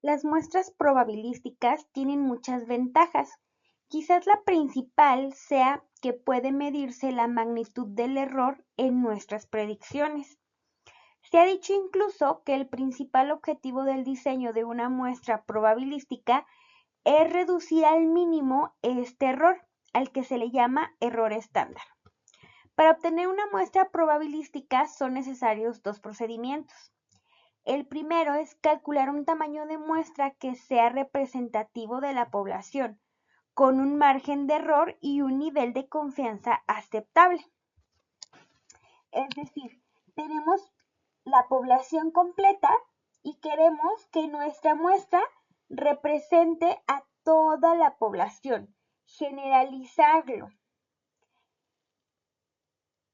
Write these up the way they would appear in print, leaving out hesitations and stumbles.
Las muestras probabilísticas tienen muchas ventajas. Quizás la principal sea que puede medirse la magnitud del error en nuestras predicciones. Se ha dicho incluso que el principal objetivo del diseño de una muestra probabilística es reducir al mínimo este error, al que se le llama error estándar. Para obtener una muestra probabilística son necesarios dos procedimientos. El primero es calcular un tamaño de muestra que sea representativo de la población, con un margen de error y un nivel de confianza aceptable. Es decir, tenemos la población completa y queremos que nuestra muestra represente a toda la población, generalizarlo.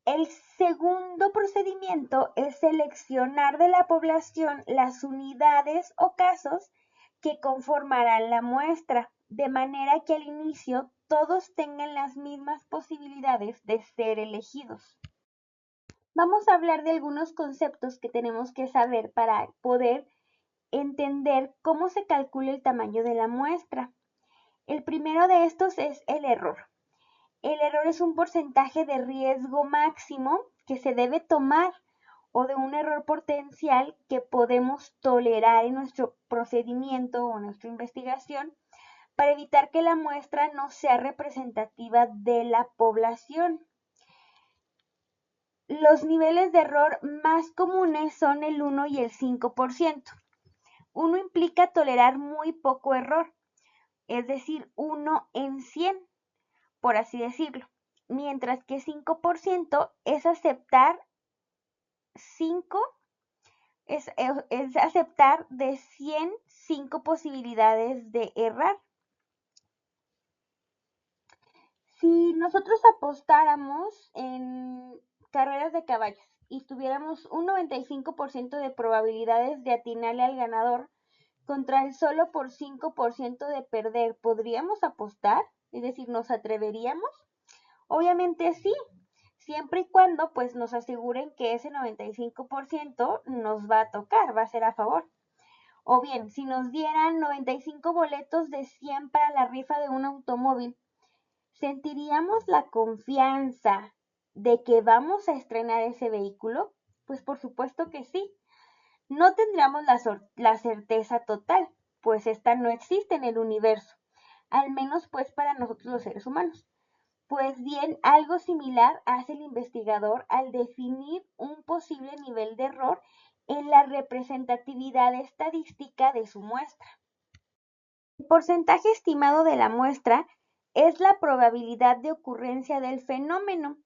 El segundo procedimiento es seleccionar de la población las unidades o casos que conformarán la muestra, de manera que al inicio todos tengan las mismas posibilidades de ser elegidos. Vamos a hablar de algunos conceptos que tenemos que saber para poder entender cómo se calcula el tamaño de la muestra. El primero de estos es el error. El error es un porcentaje de riesgo máximo que se debe tomar o de un error potencial que podemos tolerar en nuestro procedimiento o nuestra investigación para evitar que la muestra no sea representativa de la población. Los niveles de error más comunes son el 1 y el 5%. 1 implica tolerar muy poco error, es decir, 1 en 100, por así decirlo, mientras que 5% es aceptar 5, es aceptar de 100, 5 posibilidades de errar. Si nosotros apostáramos en carreras de caballos y tuviéramos un 95% de probabilidades de atinarle al ganador contra el solo por 5% de perder, ¿podríamos apostar? Es decir, ¿nos atreveríamos? Obviamente sí, siempre y cuando pues nos aseguren que ese 95% nos va a tocar, va a ser a favor. O bien, si nos dieran 95 boletos de 100 para la rifa de un automóvil, ¿sentiríamos la confianza de que vamos a estrenar ese vehículo? Pues por supuesto que sí. No tendríamos la certeza total, pues esta no existe en el universo, al menos pues para nosotros los seres humanos. Pues bien, algo similar hace el investigador al definir un posible nivel de error en la representatividad estadística de su muestra. El porcentaje estimado de la muestra es la probabilidad de ocurrencia del fenómeno,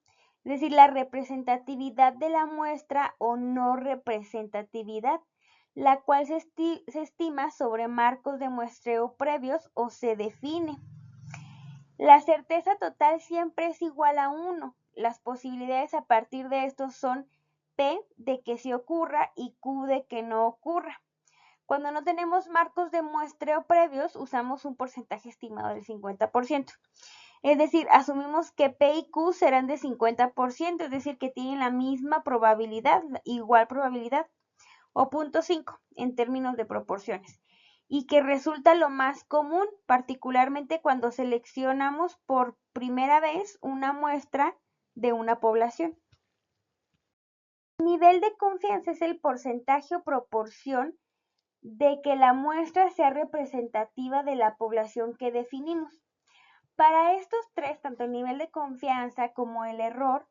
es decir, la representatividad de la muestra o no representatividad, la cual se estima sobre marcos de muestreo previos o se define. La certeza total siempre es igual a 1. Las posibilidades a partir de esto son P de que sí ocurra y Q de que no ocurra. Cuando no tenemos marcos de muestreo previos, usamos un porcentaje estimado del 50%. Es decir, asumimos que P y Q serán de 50%, es decir, que tienen la misma probabilidad, igual probabilidad, o 0.5 en términos de proporciones, y que resulta lo más común, particularmente cuando seleccionamos por primera vez una muestra de una población. El nivel de confianza es el porcentaje o proporción de que la muestra sea representativa de la población que definimos. Para estos tres, tanto el nivel de confianza como el error,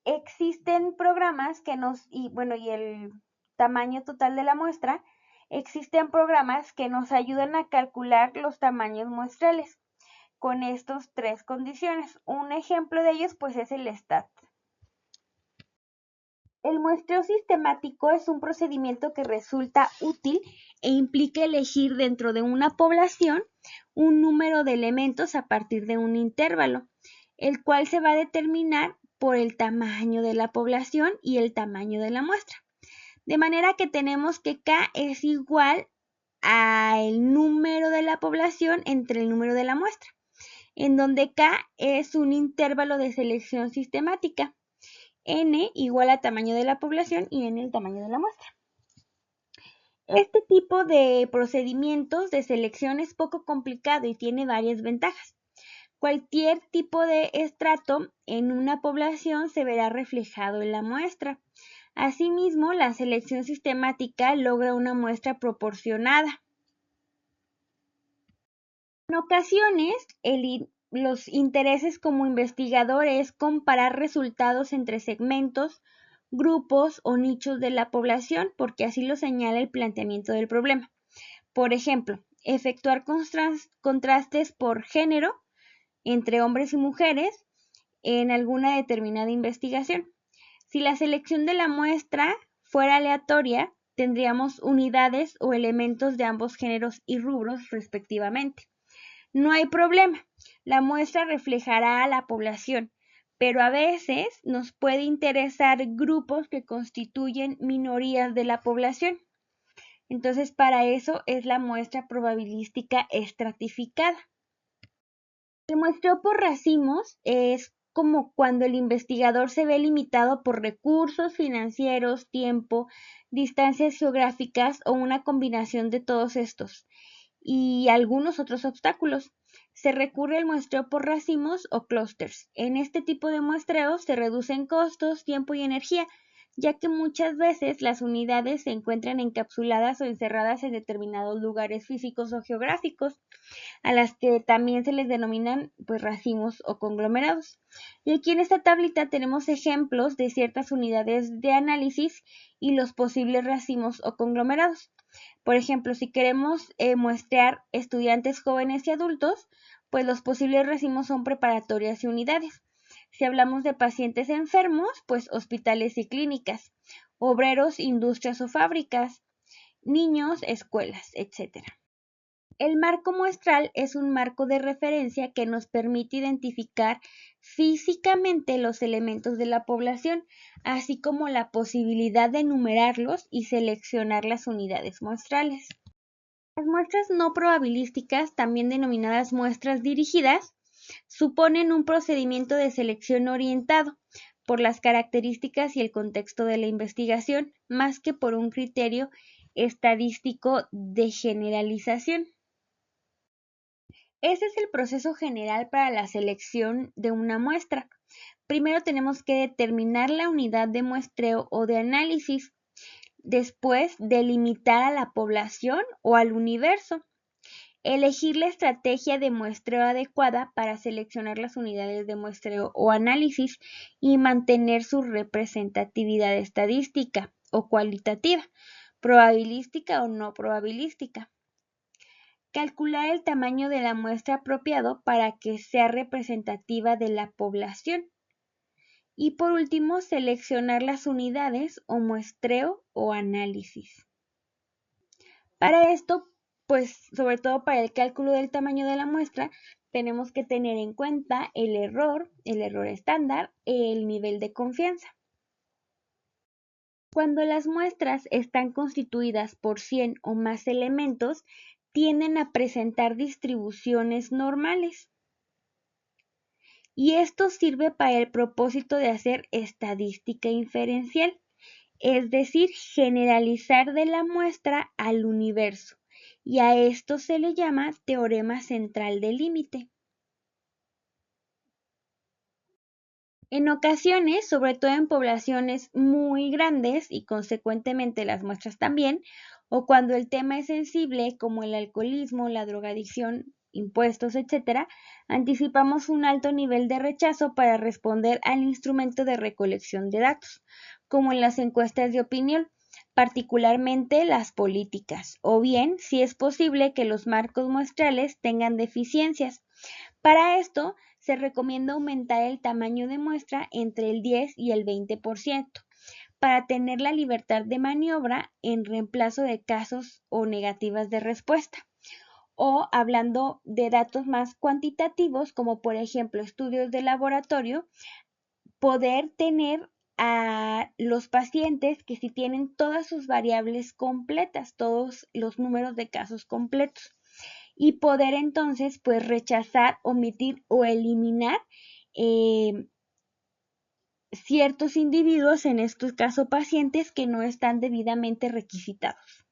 existen programas que y el tamaño total de la muestra, existen programas que nos ayudan a calcular los tamaños muestrales con estas tres condiciones. Un ejemplo de ellos pues es el STAT. El muestreo sistemático es un procedimiento que resulta útil e implica elegir dentro de una población un número de elementos a partir de un intervalo, el cual se va a determinar por el tamaño de la población y el tamaño de la muestra. De manera que tenemos que K es igual al número de la población entre el número de la muestra, en donde K es un intervalo de selección sistemática. N igual a tamaño de la población y N el tamaño de la muestra. Este tipo de procedimientos de selección es poco complicado y tiene varias ventajas. Cualquier tipo de estrato en una población se verá reflejado en la muestra. Asimismo, la selección sistemática logra una muestra proporcionada. En ocasiones, los intereses como investigador es comparar resultados entre segmentos, grupos o nichos de la población, porque así lo señala el planteamiento del problema. Por ejemplo, efectuar contrastes por género entre hombres y mujeres en alguna determinada investigación. Si la selección de la muestra fuera aleatoria, tendríamos unidades o elementos de ambos géneros y rubros respectivamente. No hay problema, la muestra reflejará a la población, pero a veces nos puede interesar grupos que constituyen minorías de la población. Entonces, para eso es la muestra probabilística estratificada. El muestreo por racimos es como cuando el investigador se ve limitado por recursos financieros, tiempo, distancias geográficas o una combinación de todos estos y algunos otros obstáculos. Se recurre al muestreo por racimos o clústeres. En este tipo de muestreos se reducen costos, tiempo y energía, ya que muchas veces las unidades se encuentran encapsuladas o encerradas en determinados lugares físicos o geográficos, a las que también se les denominan pues racimos o conglomerados. Y aquí en esta tablita tenemos ejemplos de ciertas unidades de análisis y los posibles racimos o conglomerados. Por ejemplo, si queremos muestrear estudiantes jóvenes y adultos, pues los posibles racimos son preparatorias y unidades. Si hablamos de pacientes enfermos, pues hospitales y clínicas, obreros, industrias o fábricas, niños, escuelas, etc. El marco muestral es un marco de referencia que nos permite identificar físicamente los elementos de la población, así como la posibilidad de enumerarlos y seleccionar las unidades muestrales. Las muestras no probabilísticas, también denominadas muestras dirigidas, suponen un procedimiento de selección orientado por las características y el contexto de la investigación, más que por un criterio estadístico de generalización. Ese es el proceso general para la selección de una muestra. Primero tenemos que determinar la unidad de muestreo o de análisis, después delimitar a la población o al universo, elegir la estrategia de muestreo adecuada para seleccionar las unidades de muestreo o análisis y mantener su representatividad estadística o cualitativa, probabilística o no probabilística. Calcular el tamaño de la muestra apropiado para que sea representativa de la población. Y por último, seleccionar las unidades o muestreo o análisis. Para esto, pues sobre todo para el cálculo del tamaño de la muestra, tenemos que tener en cuenta el error estándar, el nivel de confianza. Cuando las muestras están constituidas por 100 o más elementos, tienden a presentar distribuciones normales. Y esto sirve para el propósito de hacer estadística inferencial, es decir, generalizar de la muestra al universo. Y a esto se le llama teorema central del límite. En ocasiones, sobre todo en poblaciones muy grandes y consecuentemente las muestras también, o cuando el tema es sensible como el alcoholismo, la drogadicción, impuestos, etc., anticipamos un alto nivel de rechazo para responder al instrumento de recolección de datos, como en las encuestas de opinión, particularmente las políticas, o bien si es posible que los marcos muestrales tengan deficiencias. Para esto, se recomienda aumentar el tamaño de muestra entre el 10 y el 20% para tener la libertad de maniobra en reemplazo de casos o negativas de respuesta. O hablando de datos más cuantitativos, como por ejemplo estudios de laboratorio, poder tener a los pacientes que sí tienen todas sus variables completas, todos los números de casos completos y poder entonces pues rechazar, omitir o eliminar ciertos individuos, en estos casos pacientes, que no están debidamente requisitados.